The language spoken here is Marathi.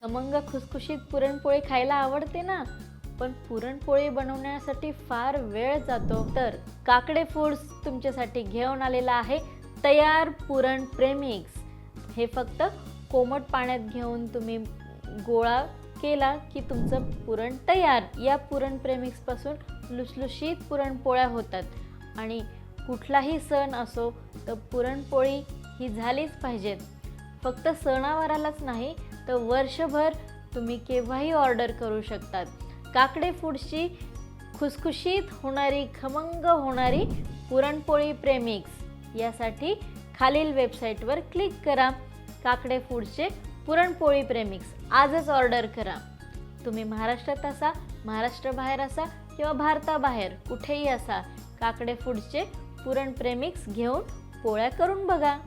खमंग खुसखुशीत पुरणपोळी खायला आवडते ना, पण पुरणपोळी बनवण्यासाठी फार वेळ जातो. तर काकडे फूड्स तुमच्यासाठी घेऊन आलेला आहे तयार पुरण प्रेमिक्स. हे फक्त कोमट पाण्यात घेऊन तुम्ही गोळा केला की तुमचं पुरण तयार. या पुरण प्रेमिक्सपासून लुसलुशीत पुरणपोळ्या होतात आणि कुठलाही सण असो तर पुरणपोळी ही झालीच पाहिजेत. फक्त सणावारालाच नाही तर वर्षभर तुम्ही केव्हाही ऑर्डर करू शकतात. काकडे फूड्सची खुसखुशीत होणारी खमंग होणारी पुरणपोळी प्रेमिक्स यासाठी खालील वेबसाईटवर क्लिक करा. काकडे फूड्सचे पुरणपोळी प्रेमिक्स आजच ऑर्डर करा. तुम्ही महाराष्ट्रात असा, महाराष्ट्राबाहेर असा किंवा भारताबाहेर कुठेही असा, काकडे फूड्सचे पुरण प्रेमिक्स घेऊन पोळ्या करून बघा.